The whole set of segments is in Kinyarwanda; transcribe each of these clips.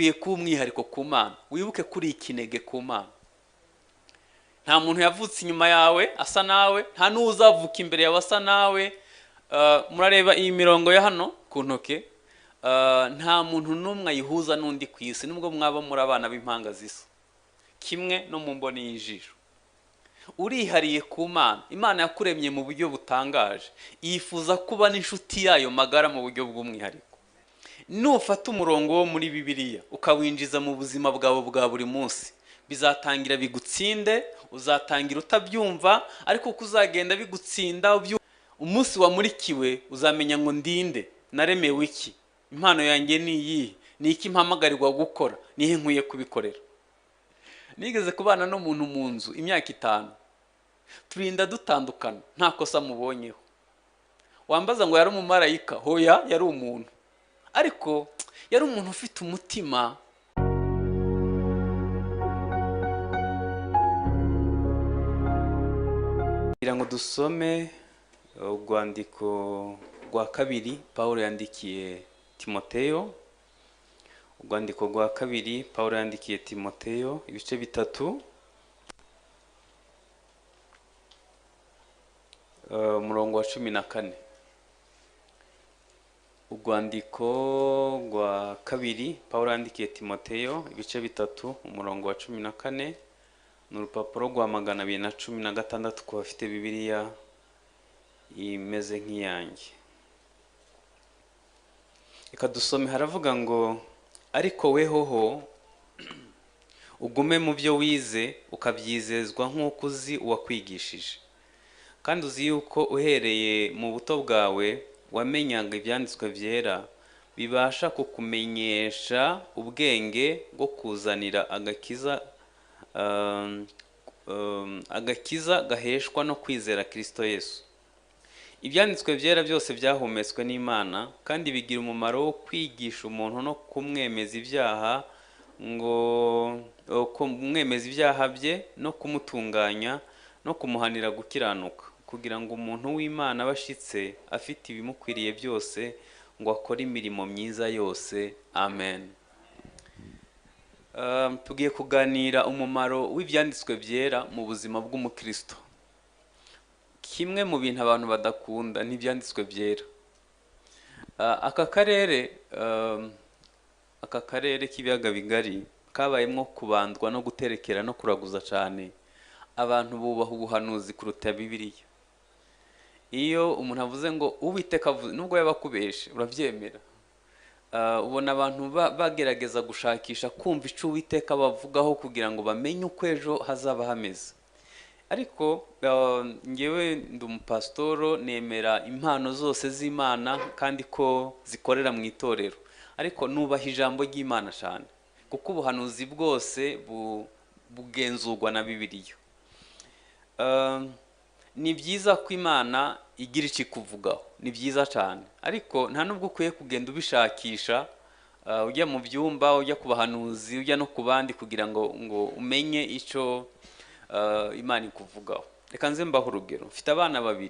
ukwiye kuba umwihariko ku Mana, wibuke kuri ikinege ku Mana. Nta muntu yavutse inyuma yawe asa nawe, nta n'uzavuka imbere yawe asa nawe. Murareba iyi mirongo ya hano ku ntoke, nta muntu n'umwe ayihuza n'undi ku isi, nubwo mwaba muri abana b'impanga zisa, kimwe no mu mboni y'ijisho. Urihariye ku Mana. Imana yakuremye mu buryo butangaje, yifuza kuba n'inshuti yayo magara mu buryo bw'umwihariko. Nufata umurongo wo muri Bibiliya ukawinjiza mu buzima bwawe bwa buri munsi, bizatangira bigutsinde, uzatangira utabyumva, ariko uko uzagenda bigutsinda umunsi wamurikiwe uzamenya ngo ndinde, naremewe iki, impano yanjye ni iyi, ni iki mpamagarirwa gukora, nihe nkwiye kubikorera. Nigeze kubana n'umuntu mu nzu imyaka 5, turinda dutandukana, nta kosa mubonyeho. Wambaza ngo yari umumarayika? Hoya, yari umuntu, ariko yari umuntu ufite umutima. Kugira ngo dusome urwandiko rwa kabiri Pawulo yandikiye Timoteyo. Urwandiko rwa kabiri Pawulo yandikiye Timoteyo, ibice 3, umurongo wa 14. Urwandiko rwa kabiri Pawulo yandikiye Timoteyo, ibice 3, umurongo wa 14. Ni urupapuro rwa 216 ku bafite Bibiliya imeze nk'iyanjye. Reka dusome. Haravuga ngo, ariko wehoho ugume mu byo wize, ukabyizezwa nk'uko uzi uwakwigishije, kandi uzi yuko uhereye mu buto bwawe wamenyaga ibyanditswe byera, bibasha kukumenyesha ubwenge bwo kuzanira agakiza gaheshwa no kwizera Kristo Yesu. Ibyanditswe byera byose byahumetswe n'Imana, kandi bigira umumaro wo kwigisha umuntu no kumwemeza ibyaha, kumwemeza ibyaha bye no kumutunganya no kumuhanira gukiranuka, kugira ngo umuntu w'Imana abashitse afite ibimukwiriye byose, ngo akore imirimo myiza yose. Amen. Tugiye kuganira umumaro w'ibyanditswe byera mu buzima bw'umukristo. Kimwe mu bintu abantu badakunda n'ibyanditswe byera. Aka karere k'ibiyaga bigari kabayemo kubandwa no guterekera no kuraguza cyane. Abantu bubaha ubuhanuzi kuruta Bibiliya. Iyo umuntu avuze ngo Uwiteka nubwo yabakubeshe urabyemera. Ubona abantu bagerageza gushakisha kumva icyo Uwiteka bavugaho kugira ngo bamenye uko ejo hazaba hameze. Ariko ngewe ndi umupasitoro, nemera impano zose z'Imana kandi ko zikorera mu itorero, ariko nubaha ijambo ry'Imana cyane, kuko ubuhanuzi bwose bugenzurwa na Bibiliya. Ni byiza ko Imana igira icyo ikuvugaho, ni byiza cyane, ariko nta nubwo ukwiye kugenda ubishakisha, ujya mu byumba, ujya ku bahanuzi, ujya no ku bandi kugira ngo umenye icyo Imana ikuvugaho. Reka nze mbaho urugero. Mfite abana 2.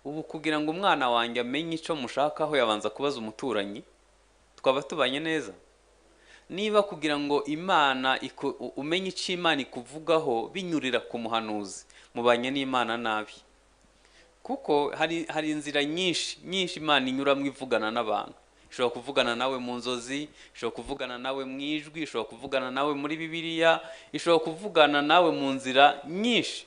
Ubu kugira ngo umwana wanjye amenye icyo mushakaho yabanza kubaza umuturanyi, twaba tubanye neza. Niba kugira ngo Imana umenye icyo Imana ikuvugaho binyurira ku muhanuzi, mubanye n'Imana nabi, kuko hari inzira nyinshi Imana inyuramo ivugana n'abantu. Ishobora kuvugana nawe mu nzozi, ishobora kuvugana nawe mu ijwi, ishobora kuvugana nawe muri Bibiliya, ishobora kuvugana nawe mu nzira nyinshi.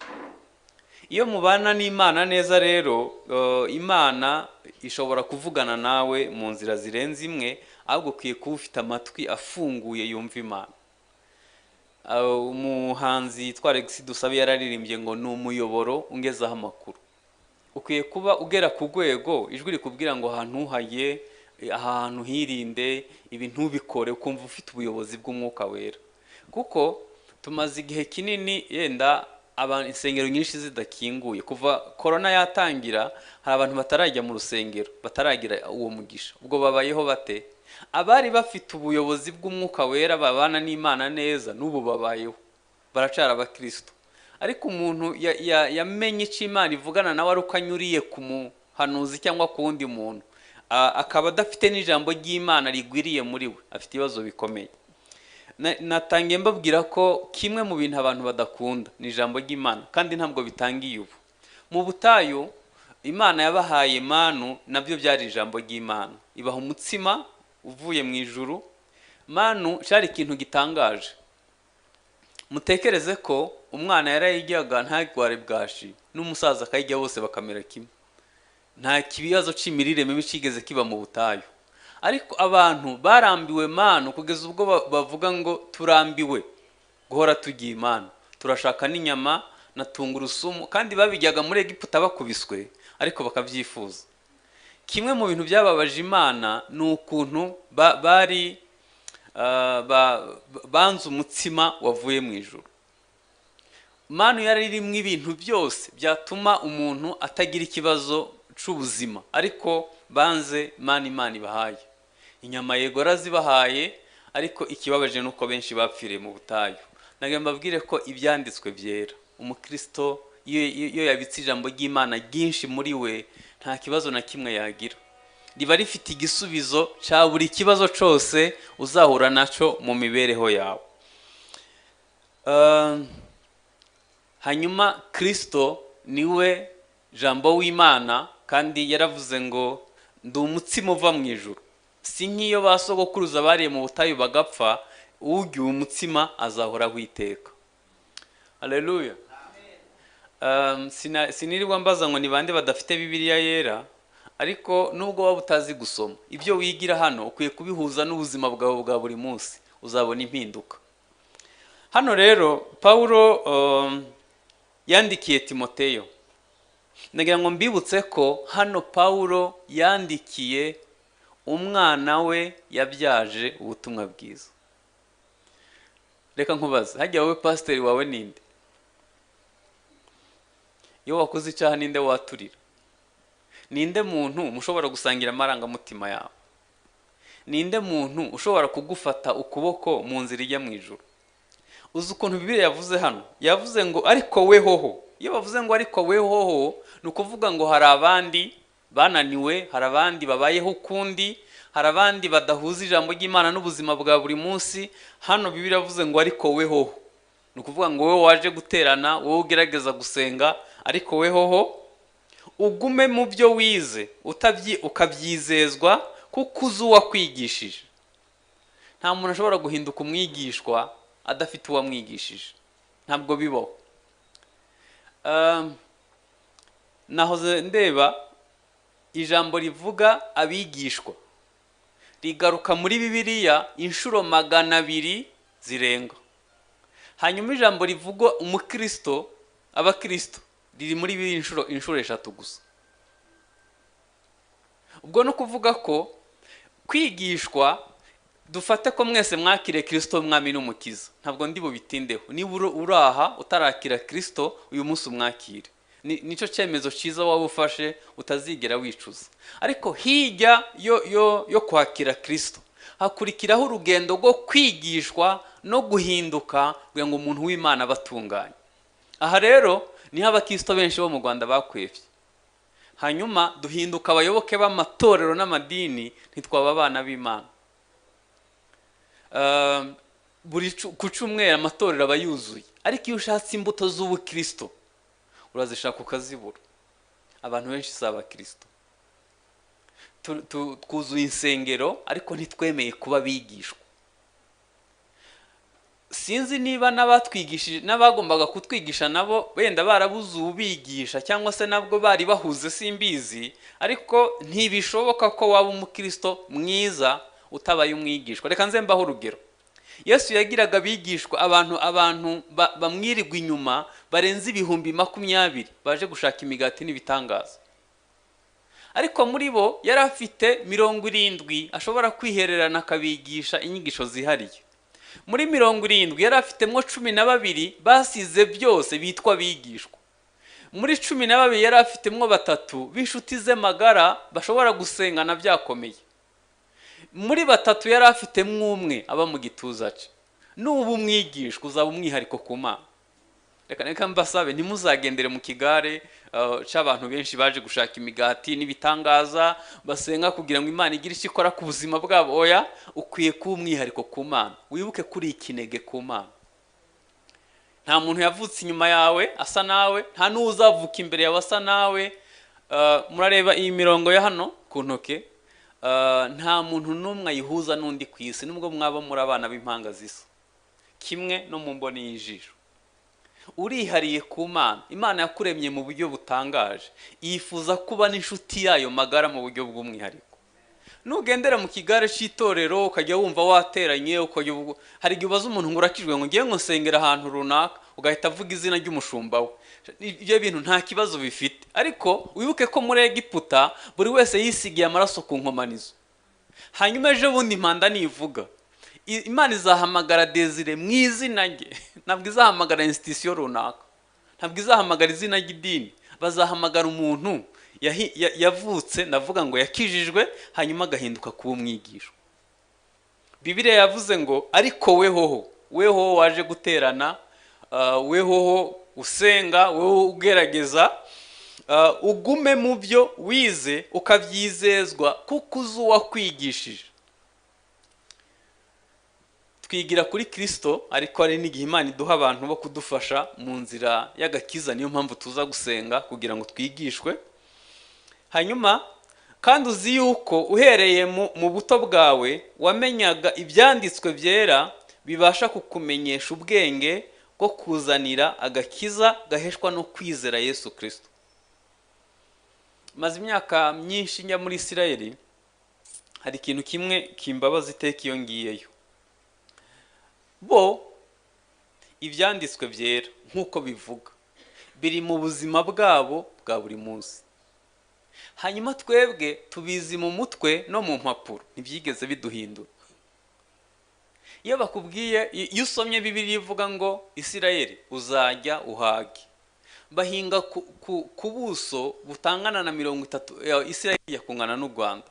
Iyo mubana n'Imana neza rero, Imana ishobora kuvugana nawe mu nzira zirenze imwe, ahubwo ukwiye kuba ufite amatwi afunguye yumva Imana. Umuhanzi Alex Dusabe yararirimbye ngo ni umuyoboro ungezaho amakuru. Ukwiye kuba ugera ku rwego ijwi rikubwira ngo ahantu uhaye, ahantu hirinde, ibi ntubikore, ukumva ufite ubuyobozi bw'Umwuka Wera. Kuko tumaze igihe kinini yenda insengero nyinshi zidakinguye. Kuva corona yatangira hari abantu batarajya mu rusengero, bataragira uwo mugisha. Ubwo babayeho bate? Abari bafite ubuyobozi bw'Umwuka Wera babana n'Imana neza, n'ubu babayeho, baracara abakristo. Ariko umuntu yamenye icyo Imana ivugana nawe aruko anyuriye ku muhanuzi cyangwa ku wundi muntu, akaba adafite n'ijambo ry'Imana rigwiriye muri we, afite ibibazo bikomeye. natangiye mbabwira ko kimwe mu bintu abantu badakunda ni ijambo ry'Imana kandi ntabwo bitangiye ubu. Mu butayu Imana yabahaye manu, nabyo byari ijambo ry'Imana, ibaha umutsima uvuye mu ijuru. Manu cyari ikintu gitangaje. Mutekereze ko umwana yarayijyaga ntagware bwashi, n'umusaza akayijya bose bakamera kimwe. Nta kibazo cy'imirire mibi kigeze kiba mu butayu. Ariko abantu barambiwe manu kugeza ubwo bavuga ngo turambiwe guhora tugiye Imana, turashaka n'inyama na tungurusumu, kandi babijyaga muri Egiputa bakubiswe ariko bakabyifuza. Kimwe mu bintu byababaje Imana ni ukuntu bari banze umutsima wavuye mu ijuru. Manu yari irimo ibintu byose byatuma umuntu atagira ikibazo c'ubuzima, ariko banze Imana ibahaye. Inyama yego razibahaye, ariko ikibabaje nuko benshi bapfiriye mu butayu. Nagira mbabwire ko ibyanditswe byera, umukristo iyo yabitse ijambo ry'Imana ryinshi muri we, nta kibazo na kimwe yagira. Riba rifite igisubizo cya buri kibazo cyose uzahura naco mu mibereho yawe. Hanyuma Kristo niwe jambo w'Imana, kandi yaravuze ngo ndi umutsima uva mu ijuru. Si nk'iyo basogokuruza bariye mu butayu bagapfa, urya umutsima azahora witeka. Haleluya. Sinirirwa mbaza ngo ni bande badafite Bibiliya yera, ariko nubwo waba utazi gusoma, ibyo wigira hano ukwiye kubihuza n'ubuzima bwawe bwa buri munsi, uzabona impinduka. Hano rero Paulo yandikiye Timoteyo. Ndagira ngo mbibutse ko hano Paulo yandikiye umwana we yabyaje ubutumwa bwiza. Reka nkubaze, hajya wowe pasiteri wawe ninde? Iyo wakoze icyaha ninde waturira? Ninde muntu mushobora gusangira amarangamutima yawe? Ninde muntu ushobora kugufata ukuboko mu nzira ijya mu ijuru? Uzi ukuntu Bibiliya yavuze hano? Yavuze ngo ariko wehoho. Iyo bavuze ngo ariko wehoho, ni ukuvuga ngo hari abandi bananiwe, hari abandi babayeho ukundi, hari abandi badahuza ijambo ry'Imana n'ubuzima bwa buri munsi. Hano Bibiliya yavuze ngo ariko wehoho, ni ukuvuga ngo wowe waje guterana, wowe ugerageza gusenga, ariko wehoho ugume mu byo wize, ukabyizezwa kuko uzi uwakwigishije. Nta muntu ashobora guhinduka umwigishwa adafite uwamwigishije, ntabwo bibaho. Nahoze ndeba ijambo rivuga abigishwa rigaruka muri Bibiliya inshuro 200 zirenga. Hanyuma ijambo rivuga umukristo, abakristo, riri muri Bibiliya inshuro 3 gusa. Ubwo no kuvuga ko kwigishwa, dufate ko mwese mwakire Kristo mwami n'umukiza, ntabwo ndi bubitindeho. Niba uraha utarakira Kristo, uyu munsi umwakire, nico cyemezo cyiza waba ufashe utazigera wicuza. Ariko hijya yo kwakira Kristo, hakurikiraho urugendo rwo kwigishwa no guhinduka kugira ngo umuntu w'Imana batunganye. Aha rero niho abakristo benshi bo mu Rwanda bakwefye. Hanyuma duhinduka abayoboke b'amatorero n'amadini, ntitwaba abana b'Imana. Buri ku cyumweru amatorero aba yuzuye, ariko iyo ushatse imbuto z'ubukristo urazishaka ukazibura. Abantu benshi si abakristo. Twuzuye insengero ariko ntitwemeye kuba bigishwa. Sinzi niba n'abatwigishije n'abagombaga kutwigisha nabo wenda barabuze ubigisha, cyangwa se nabwo bari bahuze simbizi, ariko ntibishoboka ko waba umukristo mwiza utabaye umwigishwa. Reka nze mbaho urugero. Yesu yagiraga bigishwa abantu bamwirirwa inyuma barenze 20,000 baje gushaka imigati n'ibitangaza. Ariko muri bo yari afite 70 ashobora kwihererana akabigisha inyigisho zihariye. Muri 70 yari afitemo 12 basize byose bitwa bigishwa. Muri 12 yari afitemo 3 b'inshuti ze magara bashobora gusengana byakomeye. Muri 3 yari afitemo 1 aba mu gituza cye. Nubu umwigishwa uzaba umwihariko ku Mana. reka mbasabe ntimuzagendere mu kigare c'abantu benshi baje gushaka imigati n'ibitangaza basenga kugira ngo Imana igire icyo ikora ku buzima bwabo. Oya, ukwiye kuba umwihariko ku Mana. Wibuke kuri ikinege ku Mana. Nta muntu yavutse inyuma yawe asa nawe, nta n'uzavuka imbere yawe asa nawe. Murareba iyi mirongo ya hano ku ntoke, nta muntu n'umwe ayihuza n'undi ku isi nubwo mwaba muri abana b'impanga zisa, kimwe no mu mboni y'ijisho. Urihariye ku Mana. Imana yakuremye mu buryo butangaje, yifuza kuba n'inshuti yayo magara mu buryo bw'umwihariko. Nugendera mu kigare cy'itorero ukajya wumva wateranye, hari igihe ubaza umuntu ngo urakijwe ngo ngiye ngo nsengera ahantu runaka, ugahita avuga izina ry'umushumba we. Ibyo bintu nta kibazo bifite, ariko wibuke ko muri Egiputa buri wese yisigiye amaraso ku nkomanizo. Hanyuma ejo bundi impanda nivuga, Imana izahamagara Désir mu izina rye, ntabwo izahamagara institution runaka, ntabwo izahamagara izina ry'idini. Bazahamagara umuntu yavutse, ndavuga ngo yakijijwe, hanyuma agahinduka kuba umwigisho. Bibiliya yavuze ngo ariko wehoho waje guterana, wehoho usenga, weho ugerageza, ugume mu byo wize ukabyizezwa kuko uzi uwakwigishije. Twigira kuri Kristo, ariko hari n'igihe Imana iduha abantu bo kudufasha mu nzira y'agakiza. Niyo mpamvu tuza gusenga kugira ngo twigishwe. Hanyuma kandi uzi yuko uhereye mu buto bwawe wamenyaga ibyanditswe byera bibasha kukumenyesha ubwenge bwo kuzanira agakiza gaheshwa no kwizera Yesu Kristo. Maze imyaka myinshi njya muri Isirayeli, hari ikintu kimwe kimbabaza iteka iyo ngiyeyo. Bo ibyanditswe byera nk'uko bivuga biri mu buzima bwabo bwa buri munsi, hanyuma twebwe tubizi mu mutwe no mu mpapuro, ntibyigeze biduhindura. Iyo bakubwiye, iyo usomye Bibiliya ivuga ngo Isirayeli uzajya uhage, bahinga ku buso butangana na 30, Isirayeli yakungana n'u Rwanda,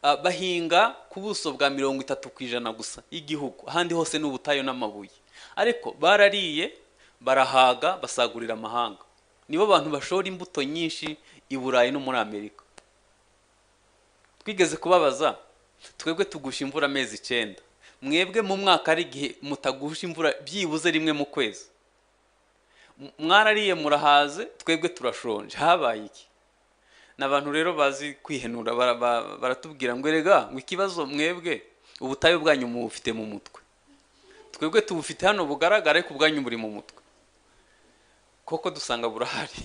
bahinga ku buso bwa 30% gusa y'igihugu, ahandi hose n'ubutayo n'amabuye. Ariko barariye, barahaga, basagurira amahanga. Nibo bantu bashora imbuto nyinshi i Burayi no muri Amerika. Twigeze kubabaza, twebwe tugusha imvura amezi 9, mwebwe mu mwaka ari igihe mutagusha imvura byibuze rimwe mu kwezi. Mwarariye murahaze, twebwe turashonje. Habaye iki? N'abantu rero bazi kwihenura, baratubwira ngo erega ngo ikibazo mwebwe ubutayo bwanyu mubufite mu mutwe, twebwe tubufite hano bugaragara ariko ubwanyu buri mu mutwe. Koko dusanga burahari,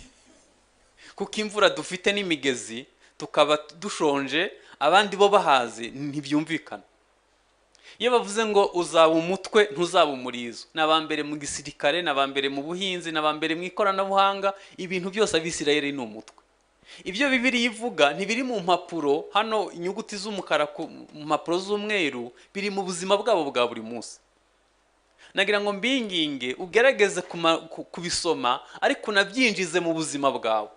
kuko imvura dufite n'imigezi tukaba dushonje, abandi bo bahaze, ntibyumvikana. Iyo bavuze ngo uzaba umutwe ntuzaba umurizo, n'abambere mu gisirikare, n'abambere mu buhinzi, n'abambere mu ikoranabuhanga, ibintu byose abisirayeli ni umutwe. Ibyo Bibiliya ivuga ntibiri mu mpapuro hano, inyuguti z'umukara ku mpapuro z'umweru, biri mu buzima bwabo bwa buri munsi. Nagira ngo mbinginge ugerageze kubisoma, ariko unabyinjize mu buzima bwawe.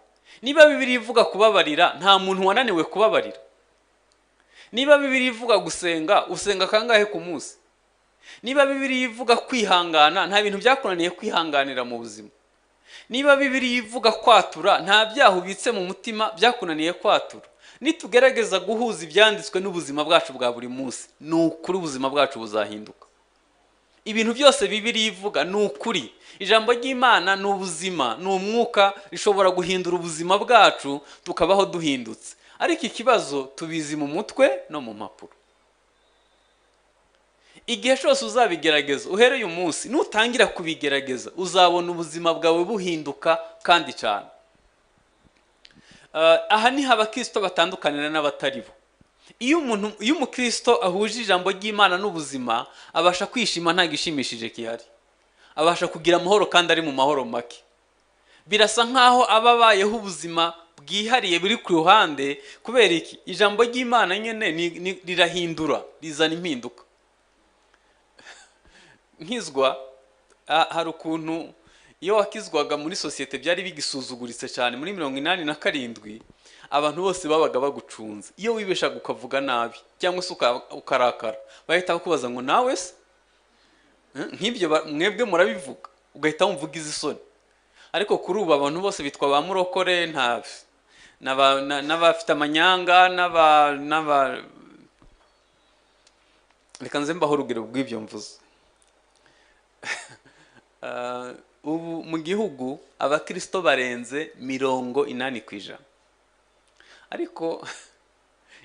Niba Bibiliya ivuga kubabarira, nta muntu wananiwe kubabarira. Niba Bibiliya ivuga gusenga, usenga kangahe ku munsi? Niba Bibiliya ivuga kwihangana, nta bintu byakunaniye kwihanganira mu buzima. Niba Bibiliya ivuga kwatura, nta byaha ubitse mu mutima byakunaniye kwatura. Nitugerageza guhuza ibyanditswe n'ubuzima bwacu bwa buri munsi, ni ukuri ubuzima bwacu buzahinduka. Ibintu byose Bibiliya ivuga ni ukuri. Ijambo ry'Imana ni ubuzima, ni umwuka, rishobora guhindura ubuzima bwacu tukabaho duhindutse. Ariko ikibazo tubizi mu mutwe no mu mpapuro. Igihe cyose uzabigerageza, uhereye umunsi nutangira kubigerageza, uzabona ubuzima bwawe buhinduka kandi cyane. Aha ni abakristo batandukanira n'abatari bo. Iyo umukristo ahuje ijambo ry'Imana n'ubuzima, abasha kwishima nta gishimishije kihari, abasha kugira amahoro kandi ari mu mahoro make. Birasa nkaho ababayeho ubuzima bwihariye buri ku ruhande. Kubera iki? Ijambo ry'Imana nyene rirahindura, rizana impinduka. Nkizwa, hari ukuntu iyo wakizwaga muri sosiyete byari bigisuzuguritse cyane. Muri 87 abantu bose babaga bagucunze. Iyo wibeshaga ukavuga nabi cyangwa se ukarakara, bahita bakubaza ngo nawe se nk'ibyo mwebwe murabivuga, ugahita wumvuga izisoni. ariko kuri ubu abantu bose bitwa ba murokore, nta n'abafite amanyanga n'aba reka nze mbaho urugero rw'ibyo mvuze. Ubu mu gihugu abakristo barenze 80%, ariko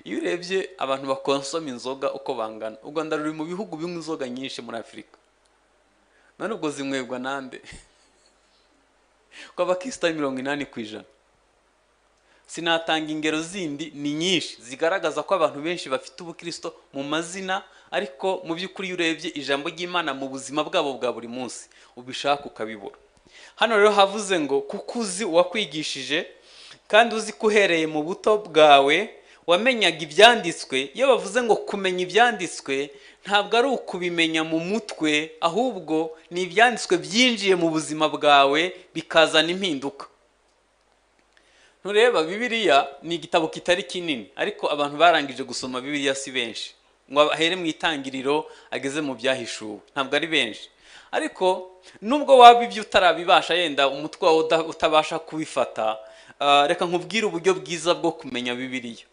iyo urebye abantu bakonsoma inzoga uko bangana, u Rwanda ruri mu bihugu bimwe inzoga nyinshi muri Afurika, none ubwo zimwebwa nande? Ko abakristo 80%. Sinatanga ingero zindi ni nyinshi zigaragaza ko abantu benshi bafite ubukristo mu mazina, ariko mu by'ukuri urebye ijambo ry'Imana mu buzima bwabo bwa buri munsi ubishaka ukabibura. Hano rero havuze ngo kuko uzi uwakwigishije kandi uzi kuhereye mu buto bwawe wamenyaga ibyanditswe. Iyo bavuze ngo kumenya ibyanditswe ntabwo ari ukubimenya mu mutwe, ahubwo ni ibyanditswe byinjiye mu buzima bwawe bikazana impinduka. Ntureba Bibiliya ni igitabo kitari kinini, ariko abantu barangije gusoma Bibiliya si benshi, ngo ahere mu itangiriro ageze mu byahishuwe, ntabwo ari benshi. Ariko nubwo waba ibyo utarabibasha, yenda umutwe wawe utabasha kubifata, reka nkubwire uburyo bwiza bwo kumenya Bibiliya.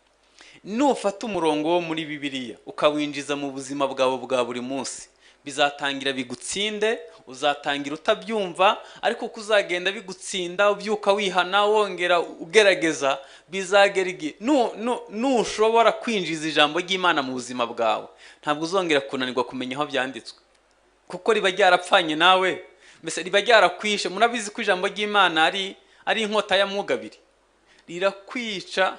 Nufata umurongo wo muri Bibiliya ukawinjiza mu buzima bwawe bwa buri munsi, bizatangira bigutsinde, uzatangira utabyumva, ariko kuzagenda bigutsinda ubyuka wihana wongera ugerageza, bizagera igihe nushobora kwinjiza ijambo ry'Imana mu buzima bwawe, ntabwo uzongera kunanirwa kumenya aho byanditswe, kuko riba ryarapfanye nawe, mbese riba ryarakwishe. Murabizi ko ijambo ry'Imana ari inkota ya mwugabiri, rirakwica.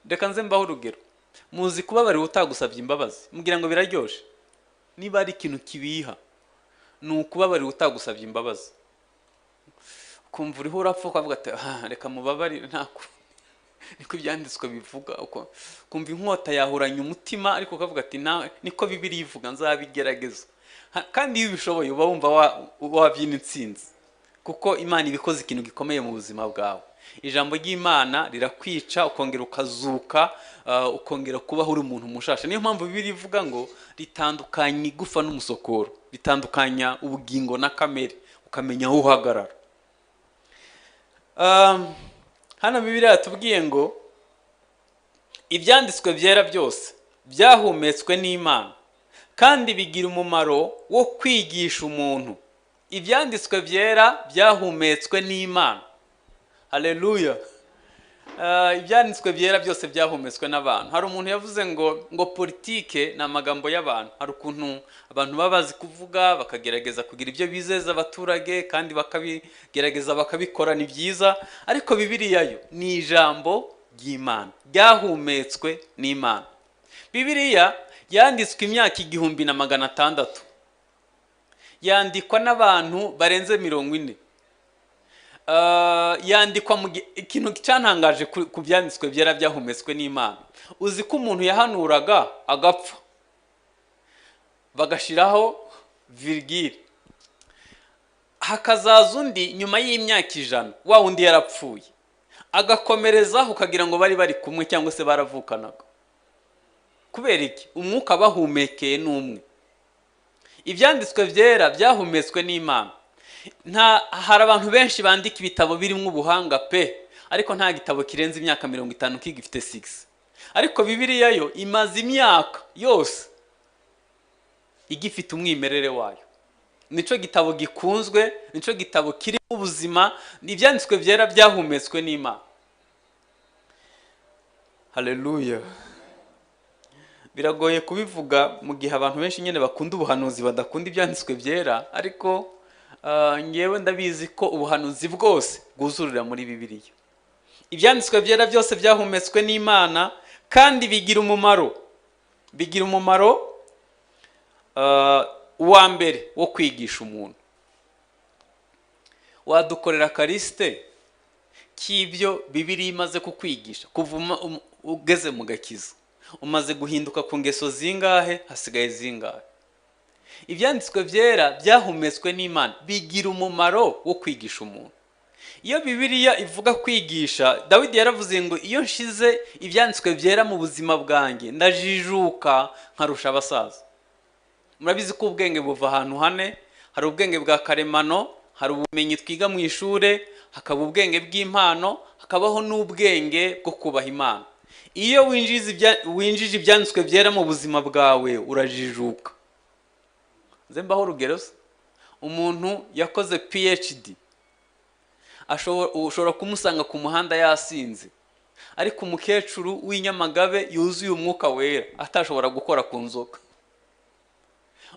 Reka nze mbaho urugero. Muzi kubabarira utagusabye imbabazi, mugira ngo biraryoshe? Niba ari ikintu kibiha ni ukubabarira utagusabye imbabazi, kumva uriho urapfa ukavuga ati reka mubabarire, niko ibyanditswe bivuga. Kumva inkota yahuranya umutima, ariko ukavuga ati niko Bibiliya ivuga, nzabigerageza. Kandi iyo ubishoboye uba wumva wabyina intsinzi, kuko Imana ibikoze ikintu gikomeye mu buzima bwawe. Ijambo ry'Imana rirakwica, ukongera ukazuka, ukongera kubaho uri umuntu mushasha. Niyo mpamvu Bibiliya ivuga ngo ritandukanya igufa n'umusokoro, ritandukanya ubugingo na kamere, ukamenya aho uhagarara. Hano Bibiliya yatubwiye ngo ibyanditswe byera byose byahumetswe n'Imana kandi bigira umumaro wo kwigisha umuntu. Ibyanditswe byera byahumetswe n'Imana. Haleluya. Ibyanditswe byera byose byahumetswe n'abantu. Hari umuntu yavuze ngo politike ni amagambo y'abantu. Hari ukuntu abantu baba bazi kuvuga, bakagerageza kugira ibyo bizeza abaturage, kandi bakabigerageza bakabikora, ni byiza. Ariko Bibiliya yo ni ijambo ry'Imana, ryahumetswe n'Imana. Bibiliya yanditswe imyaka 1600, yandikwa n'abantu barenze 40. Yandikwa mu ikintu cyantangaje ku byanditswe byera byahumetswe n'Imana. Uzi ko umuntu yahanuraga agapfa, bagashiraho virgule, hakazaza undi nyuma y'imyaka 100, wa undi yarapfuye, agakomerezaho ukagira ngo bari kumwe cyangwa se baravukanaga. Kubera iki? Umwuka bahumekeye n'umwe. Ibyanditswe byera byahumetswe n'Imana. Hari abantu benshi bandika ibitabo birimo ubuhanga pe, ariko nta gitabo kirenze imyaka 50 kigifite 6. Ariko Bibiliya yo imaze imyaka yose igifite umwimerere wayo. Nico gitabo gikunzwe, nico gitabo kiri mu buzima. Ibyanditswe byera byahumetswe n'Imana. Haleluya. Biragoye kubivuga mu gihe abantu benshi nyene bakunda ubuhanuzi badakunda ibyanditswe byera, ariko ngewe ndabizi ko ubuhanuzi bwose bwuzurira muri Bibiliya. Ibyanditswe byera byose byahumetswe n'Imana kandi bigira umumaro. Bigira umumaro uwa mbere wo kwigisha umuntu. Wadukorera karisite k'ibyo Bibiliya imaze kukwigisha kuva ugeze mu gakiza. Umaze guhinduka ku ngeso zingahe, hasigaye zingahe? Ibyanditswe byera byahumetswe n'Imana bigira umumaro wo kwigisha umuntu. Iyo Bibiliya ivuga kwigisha, Dawidi yaravuze ngo iyo nshize ibyanditswe byera mu buzima bwanjye ndajijuka nkarusha abasaza. Murabizi ko ubwenge buva ahantu hane, hari ubwenge bwa karemano, hari ubumenyi twiga mu ishure, hakaba ubwenge bw'impano, hakabaho n'ubwenge bwo kubaha Imana. Iyo winjije ibyanditswe byera mu buzima bwawe urajijuka. Nze mbaho urugero se, umuntu yakoze PhD ushobora kumusanga ku muhanda yasinze, ariko umukecuru w'inyamagabe yuzuye umwuka wera atashobora gukora ku nzoka.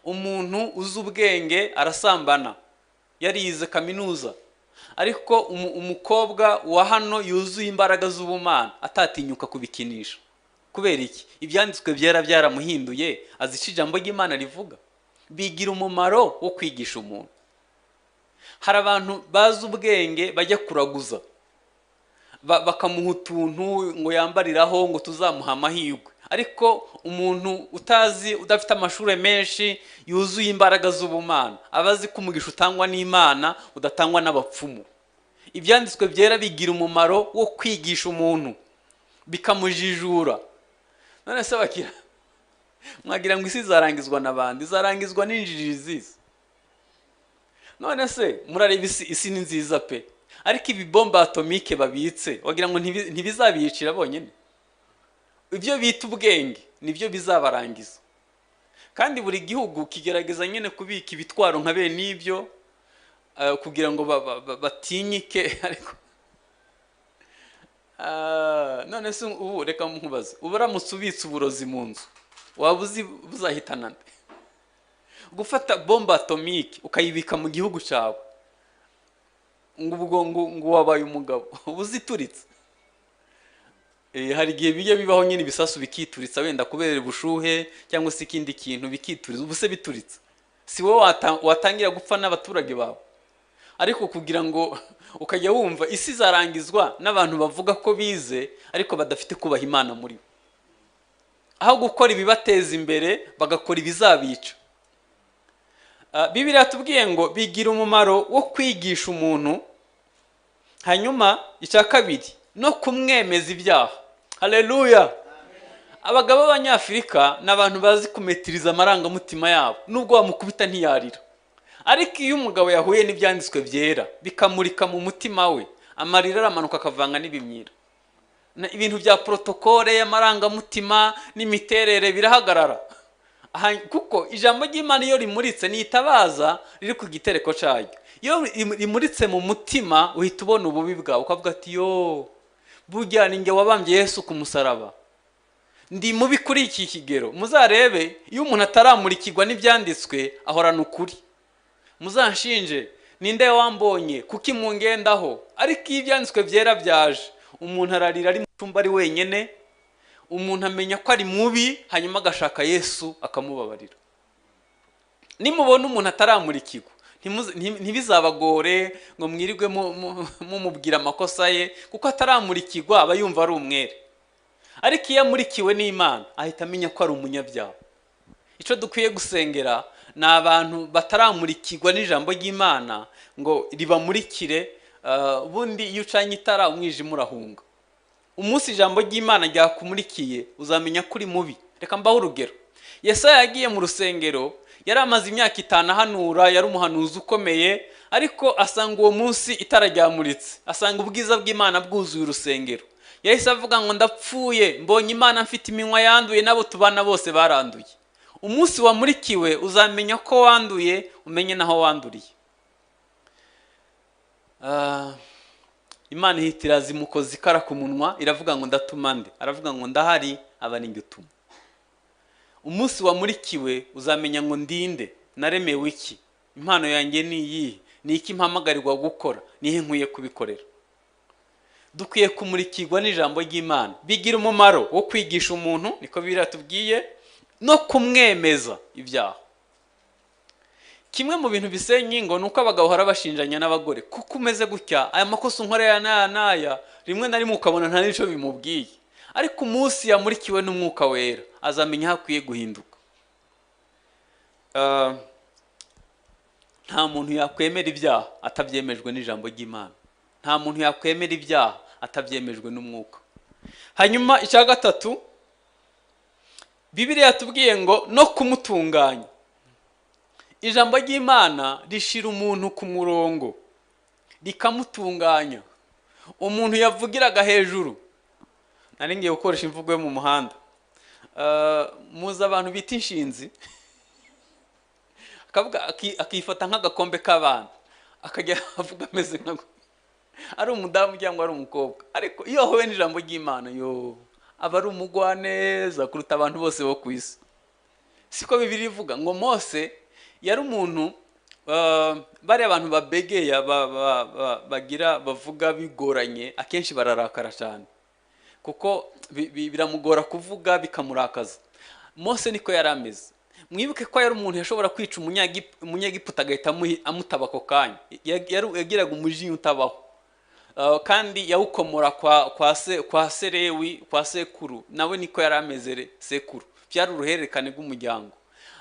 Umuntu uzi ubwenge arasambana, yarize kaminuza, ariko umukobwa wa hano yuzuye imbaraga z'ubumana atatinyuka kubikinisha. Kubera iki? Ibyanditswe byera byaramuhinduye, azica ijambo ry'Imana rivuga. Bigira umumaro wo kwigisha umuntu. Hari abantu bazi ubwenge bajya kuraguza, bakamuha utuntu ngo yambariraho ngo tuzamuha amahirwe, ariko umuntu utazi, udafite amashuri menshi, yuzuye imbaraga z'ubumana, abazi ko umugisha utangwa n'Imana udatangwa n'abapfumu. Ibyanditswe byera bigira umumaro wo kwigisha umuntu, bikamujijura. None se mwagira ngo isi zarangizwa n'abandi? Zarangizwa n'injiji zizi. None se murareba isi ni nziza pe, ariko ibi bomba atomike babitse wagira ngo ntibizabiyicira bonyine. Ibyo bita ubwenge nibyo bizabarangiza. Kandi buri gihugu kigerageza nyine kubika ibitwaro nka bene ibyo kugira ngo batinyike. Ariko none se ubu reka nkubaze, uburamutse ubitse uburozi mu nzu waba uzi buzahitana nde? Gufata bomba atomike ukayibika mu gihugu cyawe ngo wabaye umugabo ubuzituritse. Hari igihe bijya bibaho nyine ibisasu bikituritsa, wenda kubera ubushuhe cyangwa se ikindi kintu bikituriza. Ubuse bituritse, si wowe watangira gupfa n'abaturage bawe. Ariko kugira ngo ukajya wumva isi zarangizwa n'abantu bavuga ko bize ariko badafite kubaha Imana muri bo, aho gukora ibibateza imbere bagakora ibizabica. Bibiliya tubwiye ngo bigira umumaro wo kwigisha umuntu. Hanyuma icya kabiri, no kumwemeza ibyaha. Haleluya. Abagabo b'Abanyafrika n'abantu bazi kumetiriza amarangamutima yabo, nubwo bamukubita ntiyarira. Ariko iyo umugabo yahuye n'ibyanditswe byera bikamurika mu mutima we, amarira aramanuka akavanga n'ibimyira. Ibintu bya protokole y'amarangamutima n'imiterere birahagarara. Kuko ijambo ry'Imana iyo rimuritse nitabaza riri ku gitereko cyayo. Iyo rimuritse mu mutima uhita ubona ububi bwawe ukavuga ati yo, burya ninjye wabambye Yesu ku musaraba, ndi mubi kuri iki kigero. Muzarebe iyo umuntu ataramurikirwa n'ibyanditswe ahorana ukuri. Muzanshinje ninde wambonye kuki mungendaho, ariko iyo ibyanditswe byera byaje umuntu ararira ari mu cyumba ari wenyine, umuntu amenya ko ari mubi, hanyuma agashaka Yesu akamubabarira. Nimubona umuntu ataramurikirwa ntibizabagore ngo mwirirwe mumubwira amakosa ye, kuko ataramurikirwa aba yumva ari umwere. Ariko iyo amurikiwe n'Imana ahita amenya ko ari umunyabyaha. Icyo dukwiye gusengera ni abantu bataramurikirwa n'ijambo ry'Imana ngo ribamurikire. Ubundi iyo ucanye itara umwijima urahunga. Umunsi ijambo ry'Imana ryakumurikiye uzamenya kuri mubi. Reka mbaho urugero. Yesaya yagiye mu rusengero, yari amaze imyaka 5 ahanura, yari umuhanuzi ukomeye, ariko asanga uwo munsi itara ryamuritse, asanga ubwiza bw'Imana bwuzuye urusengero. Yahise avuga ngo ndapfuye, mbonye Imana mfite iminwa yanduye n'abo tubana bose baranduye. Umunsi wamurikiwe uzamenya ko wanduye, umenye naho wanduriye. Imana ihitira zimukoze ikara ku munwa, iravuga ngo ndatuma nde? Aravuga ngo ndahari, aba ni ngituma. Umunsi wamurikiwe uzamenya ngo ndinde, naremewe iki, impano yanjye ni iyi, ni iki mpamagarirwa gukora, nihe nkwiye kubikorera. Dukwiye kumurikirwa n'ijambo ry'Imana. Bigira umumaro wo kwigisha umuntu, niko Bibiliya tubwiye, no kumwemeza ibyaha. Kimwe mu bintu bisenya ingo nuko abagabo hora bashinjanya n'abagore, kuko umeze gutya, aya makosa unkorera naya rimwe na rimwe ukabona nta nico bimubwiye. Ariko umunsi yamurikiwe n'umwuka wera azamenya hakwiye guhinduka. Nta muntu yakwemera ibyaha atabyemejwe n'ijambo ry'Imana. Nta muntu yakwemera ibyaha atabyemejwe n'umwuka. Hanyuma icya gatatu, Bibiliya yatubwiye ngo no kumutunganya. ijambo ry'Imana rishira umuntu ku murongo rikamutunganya. Umuntu yavugiraga hejuru, nari ngiye gukoresha imvugo yo mu muhanda, muza abantu bita inshinzi, akavuga akifata nk'agakombe k'abana, akajya avuga ameze nkago ari umudamu cyangwa ari umukobwa, ariko iyo ahuye n'ijambo ry'Imana yo aba ari umugwaneza kuruta abantu bose bo ku isi. Siko Bibiliya ivuga ngo Mose yari umuntu bari abantu babegeya bagira bavuga bigoranye, akenshi bararakara cyane kuko biramugora kuvuga bikamurakaza. Mose niko yari ameze. Mwibuke ko yari umuntu yashobora kwica umunyagiputa agahita amutaba ako kanya. Yagiraga umujinya utabaho, kandi yawukomora kwa Serewi, kwa sekuru, nawe niko yari ameze sekuru. Byari uruhererekane rw'umuryango.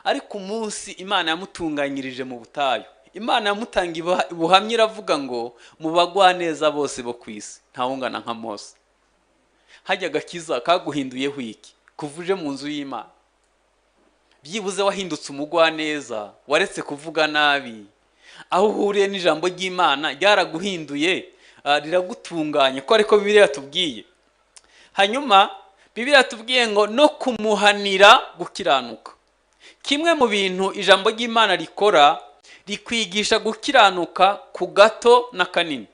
Ariko umunsi Imana yamutunganyirije mu butayu, Imana yamutangiye ubuhamya iravuga ngo mu bagwaneza bose bo ku isi ntawungana nka Mose. Hajya agakiza kaguhinduyeho iki? Kuvuje mu nzu y'Imana. Byibuze wahindutse umugwaneza, waretse kuvuga nabi. Aho uhuriye n'ijambo ry'Imana ryaraguhinduye, riragutunganya, ko ariko Bibiliya yatubwiye. Hanyuma Bibiliya yatubwiye ngo no kumuhanira gukiranuka. Kimwe mu bintu ijambo ry'Imana rikora, rikwigisha gukiranuka ku gato na kanini.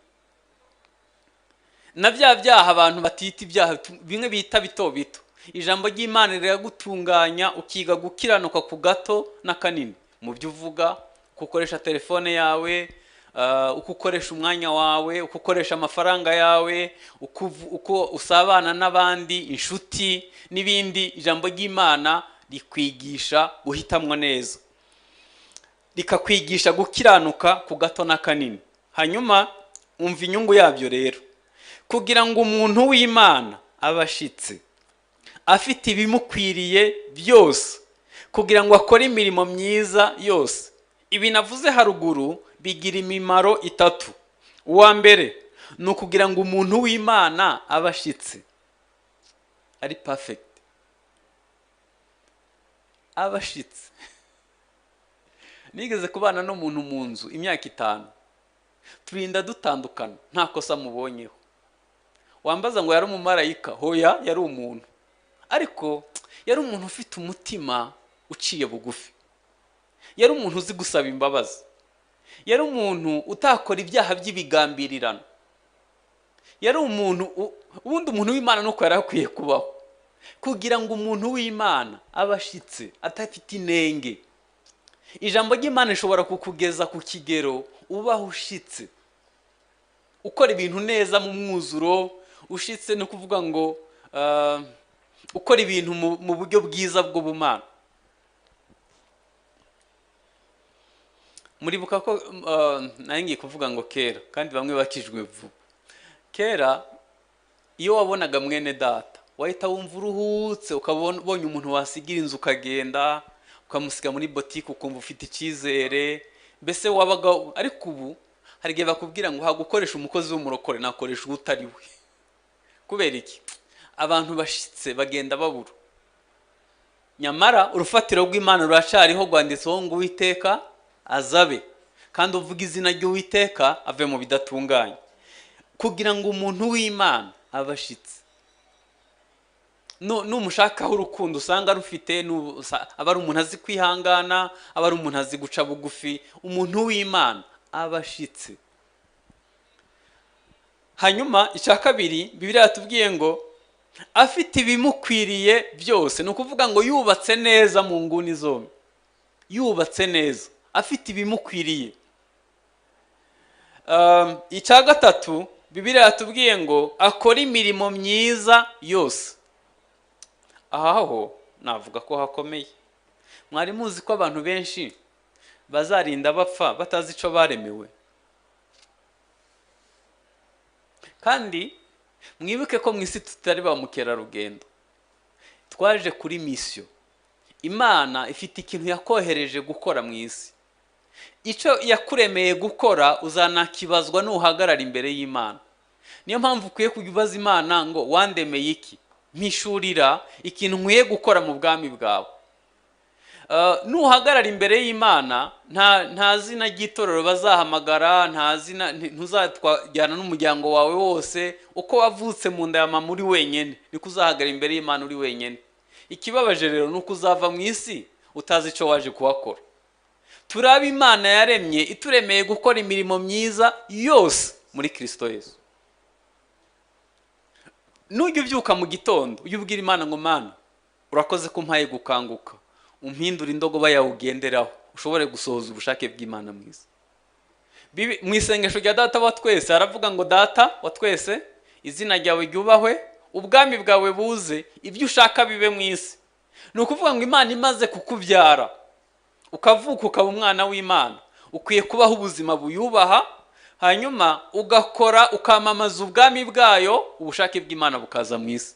Na byaha abantu batita ibyaha bimwe bita bito bito, ijambo ry'Imana riragutunganya ukiga gukiranuka ku gato na kanini. Mu byo uvuga, ukoresha telefone yawe, ukoresha umwanya wawe, ukoresha amafaranga yawe, uko usabana n'abandi, inshuti n'ibindi, ijambo ry'Imana rikwigisha guhitamwa neza, rikakwigisha gukiranuka ku gato na kanini. Hanyuma umva inyungu yabyo rero. Kugira ngo umuntu w'Imana abashitse afite ibimukwiriye byose, kugira ngo akore imirimo myiza yose. Ibi navuze haruguru bigira imimaro itatu. Uwa mbere ni ukugira ngo umuntu w'Imana abashitse ari perfect, abashitse. Nigeze kubana n'umuntu mu nzu imyaka 5, turinda dutandukana nta kosa mubonyeho. Wambaza ngo yari umumarayika? Hoya, yari umuntu, ariko yari umuntu ufite umutima uciye bugufi. Yari umuntu uzi gusaba imbabazi. Yari umuntu utakora ibyaha by'ibigambirirano. Yari umuntu ubundi umuntu w'Imana nuko yari akwiye kubaho, kugira ngo umuntu w'Imana abashitse atafite inenge. Ijambo ry'Imana rishobora kukugeza ku kigero ubaho ushitse, ukora ibintu neza mu mwuzuro. Ushitse no kuvuga ngo ukora ibintu mu buryo bwiza bw'ubumana. Muribuka ko nari ngiye kuvuga ngo kera, kandi bamwe bakijwe vuba. Kera iyo wabonaga mwene data wahita wumva uruhutse, ukabonye umuntu wasigira inzu ukagenda ukamusiga muri botike ukumva ufite icyizere, mbese wabaga. Ariko ubu hari igihe bakubwira ngo hagukoresha umukozi w'umurokore, nakoresha utari we. Kubera iki? Abantu bashitse bagenda babura. Nyamara urufatiro rw'Imana ruracariho, rwanditseho ngo Uwiteka azabe, kandi uvuga izina ry'Uwiteka ave mu bidatunganye. Kugira ngo umuntu w'Imana abashitse, numushakaho urukundo usanga rufite, aba ari umuntu azi kwihangana, aba ari umuntu azi guca bugufi. Umuntu w'Imana abashitse. Hanyuma icya kabiri, Bibiliya yatubwiye ngo afite ibimukwiriye byose. Ni ukuvuga ngo yubatse neza mu nguni zombi, yubatse neza, afite ibimukwiriye. Icya gatatu, Bibiliya yatubwiye ngo akora imirimo myiza yose. Aha ho navuga ko hakomeye. Mwari muzi ko abantu benshi bazarinda bapfa batazi ico baremewe? Kandi mwibuke ko mu isi tutari ba mukerarugendo, twaje kuri mission. Imana ifite ikintu yakohereje gukora mu isi. Ico yakuremeye gukora uzanakibazwa nuhagarara imbere y'Imana. Niyo mpamvu ukwiye kubibaza Imana ngo wandemeye iki? Mpishurira ikintu nkwiye gukora mu bwami bwawe. nuhagarara imbere y'Imana nta zina ry'itorero bazahamagara, nta zina ntuzatwajyana n'umuryango wawe wose. Uko wavutse mu nda ya mama uri wenyene niko uzahagarara imbere y'Imana uri wenyene. Ikibabaje rero nuko uzava mu isi utazi icyo waje kuhakora. Turaba Imana yaremye ituremeye gukora imirimo myiza yose muri Kristo Yesu. Nujya ubyuka mu gitondo ujye ubwira Imana ngo Mana urakoze ko mpaye gukanguka, umpindura indogoba yawe ugenderaho ushobore gusohoza ubushake bw'Imana mwiza. Mu isengesho rya Data wa twese aravuga ngo Data wa twese, izina ryawe ryubahwe, ubwami bwawe buze, ibyo ushaka bibe mu isi. Ni ukuvuga ngo Imana imaze kukubyara ukavuka ukaba umwana w'Imana, ukwiye kubaho ubuzima buyubaha, hanyuma ugakora ukamamaza ubwami bwayo, ubushake bw'Imana bukaza mu isi.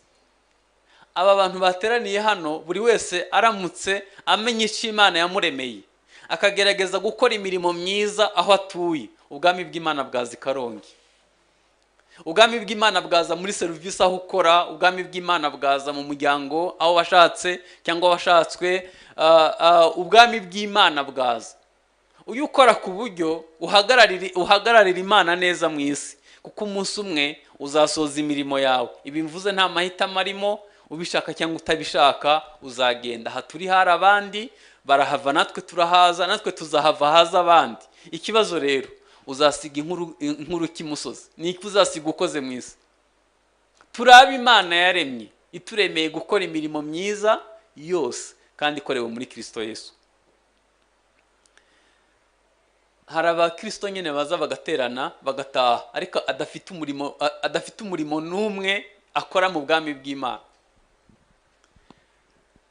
Aba bantu bateraniye hano buri wese aramutse amenye icyo Imana yamuremeye, akagerageza gukora imirimo myiza aho atuye, ubwami bw'Imana bwaza Karongi. Ubwami bw'Imana bwaza muri serivisi aho ukora, ubwami bw'Imana bwaza mu muryango aho washatse cyangwa washatswe, ubwami bw'Imana bwaza. Uyu ukora ku buryo uhagararira Imana neza mu isi, kuko umunsi umwe uzasoza imirimo yawe. Ibi mvuze nta mahitamo arimo, ubishaka cyangwa utabishaka uzagenda. Aha turi hari abandi barahava, natwe turahaza, natwe tuzahava haza abandi. Ikibazo rero uzasiga inkuru kimusozi, niko uzasiga ukoze mu isi. Turaba Imana yaremye ituremeye gukora imirimo myiza yose kandi ikorewe muri Kristo Yesu. Hari abakristo nyine baza bagaterana bagataha, ariko adafite umurimo n'umwe akora mu bwami bw'Imana.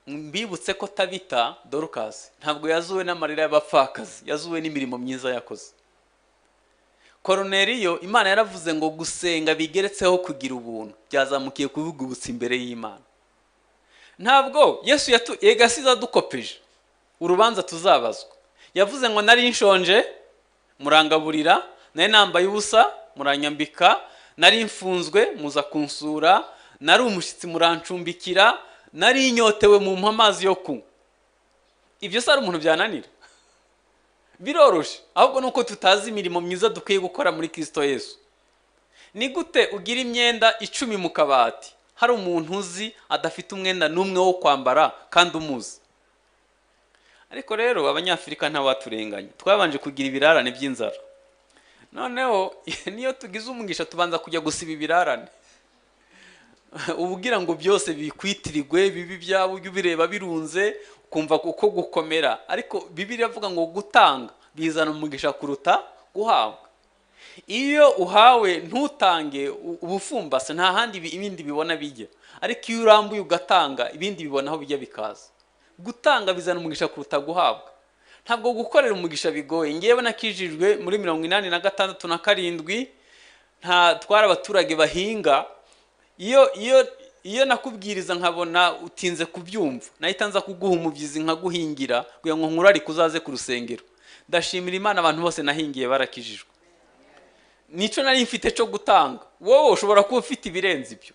Mbibutse ko Tabita Dorcas ntabwo yazuwe n'amarira y'abapfakazi, yazuwe n'imirimo myiza yakoze. Korneliyo Imana yaravuze ngo gusenga bigeretseho kugira ubuntu byazamukiye kubugubutsa imbere y'Imana. Ntabwo Yesu yegasiza dukopeje urubanza tuzabazwa. Yavuze ngo nari nshonje murangaburira, nari nambaye ubusa muranyambika, nari mfunzwe muza kunsura, nari umushyitsi murancumbikira, nari inyotewe mu amazi yo kunywa. Ibyo se ari umuntu byananira? Biroroshe, ahubwo nuko tutazi imirimo myiza dukwiye gukora muri Kristo Yesu. Ni gute ugira imyenda 10 mu kabati, hari umuntu uzi adafite umwenda n'umwe wo kwambara kandi umuzi? Ariko rero abanyafrika ntabaturenganye, twabanje kugira ibirarane by'inzara. Noneho niyo tugize umugisha tubanza kujya gusiba ibirarane. Ubugira ngo byose bikwitirirwe bibi byabo ujye bireba birunze kumva uko gukomera. Ariko Bibiliya avuga ngo gutanga bizana umugisha kuruta guhabwa. Iyo uhawe ntutange ubufumbase nta handi ibindi bibona bijya, ariko iyo urambuye ugatanga ibindi bibona aho bijya bikaza. Gutanga bizana umugisha kuruta guhabwa. Ntabwo gukorera umugisha bigoye. Ngewe nakijijwe muri 86 na 7, nta twara abaturage bahinga. Iyo nakubwiriza nkabona utinze kubyumva, nahita nza kuguha umubyizi nkaguhingira kugira ngo nkurari kuzaze ku rusengero. Ndashimira Imana abantu bose nahingiye barakijijwe. Nico nari mfite cyo gutanga. Wowe ushobora kuba ufite ibirenze ibyo.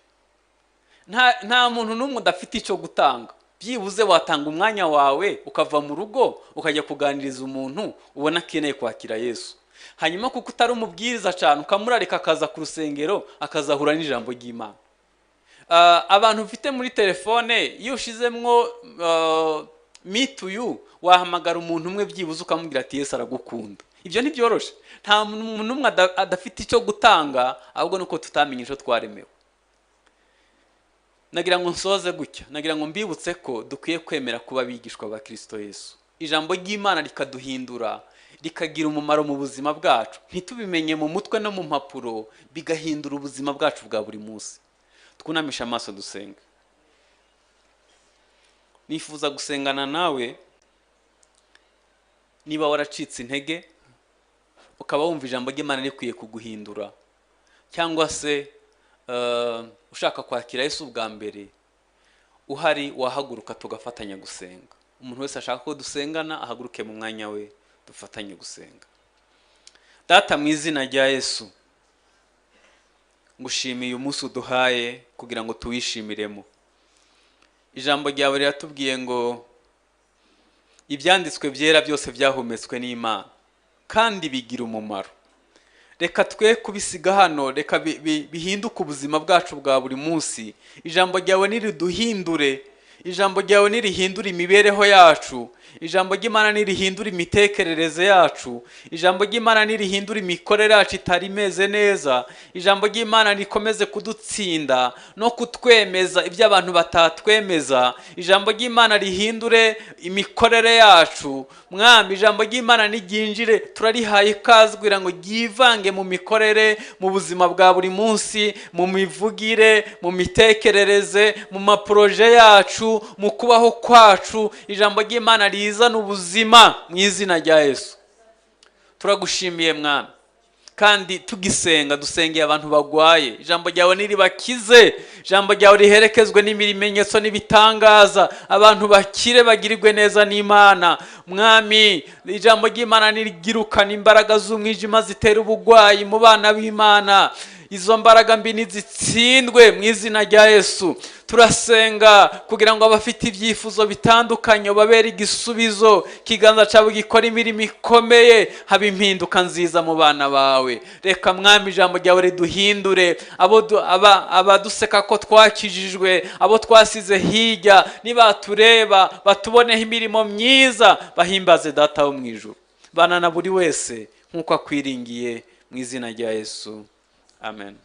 Nta muntu n'umwe udafite icyo gutanga. Byibuze watanga umwanya wawe ukava mu rugo ukajya kuganiriza umuntu ubona akeneye kwakira Yesu. Hanyuma kuko utari umubwiriza cyane ukamurarika akaza ku rusengero akazahura n'ijambo ry'Imana. Abantu ufite muri telefone iyo ushizemwo me to you wahamagara umuntu umwe byibuze ukamubwira ati Yesu aragukunda. Ibyo ntibyoroshe. Nta muntu n'umwe adafite icyo gutanga, ahubwo nuko tutamenye icyo twaremewe. Nagira ngo nsoze gutya, nagira ngo mbibutse ko dukwiye kwemera kuba bigishwa ba Kristo Yesu. Ijambo ry'Imana rikaduhindura, rikagira umumaro mu buzima bwacu. Ntitubimenye mu mutwe no mu mpapuro, bigahindura ubuzima bwacu bwa buri munsi. Twunamisha amaso dusenga. Nifuza gusengana nawe niba waracitse intege ukaba wumva ijambo ry'Imana rikwiye kuguhindura, cyangwa se ushaka kwakira Yesu bwa mbere, uhari wahaguruka tugafatanya gusenga. Umuntu wese ashaka ko dusengana ahaguruke mu mwanya we dufatanye gusenga. Data mu izina rya Yesu, ngushimiye umunsi uduhaye kugira ngo tuwishimiremo. Ijambo ryawe riratubwiye ngo ibyanditswe byera byose byahumetswe n'Imana kandi bigira umumaro. Reka twe kubisiga hano, reka bihinduke ubuzima bwacu bwa buri munsi. Ijambo ryawe niriduhindure, ijambo ryawe nirihindura imibereho yacu, ijambo ry'Imana nirihindura imitekerereze yacu, ijambo ry'Imana nirihindura imikorere yacu itari imeze neza, ijambo ry'Imana rikomeze kudutsinda no kutwemeza ibyo abantu batatwemeza, ijambo ry'Imana rihindure imikorere yacu. Mwami, ijambo ry'Imana niryinjire, turarihaye ikaze kugira ngo ryivange mu mikorere, mu buzima bwa buri munsi, mu mivugire, mu mitekerereze, mu maproje yacu, mu kubaho kwacu. Ijambo ry'Imana rizana ubuzima mu izina rya Yesu. Turagushimiye Mwami, kandi tugisenga dusengeye abantu bagwaye. Ijambo ryawe niribakize, ijambo ryawe riherekezwe n'imimenyetso n'ibitangaza, abantu bakire bagirirwe neza n'Imana. Mwami, ijambo ry'Imana nirigirukana imbaraga z'umwijima zitera ubugwayi mu bana b'Imana. Izo mbaraga mbi nizitsindwe mu izina rya Yesu. Turasenga kugira ngo abafite ibyifuzo bitandukanye babere igisubizo, kiganza cyawe gikora imirimo ikomeye, haba impinduka nziza mu bana bawe. Reka Mwami, ijambo ryawe riduhindure, abaduseka ko twakijijwe, abo twasize hirya, nibatureba batuboneho imirimo myiza, bahimbaze Data wo mu ijuru. Bana na buri wese nk'uko akwiringiye mu izina rya Yesu. Amen.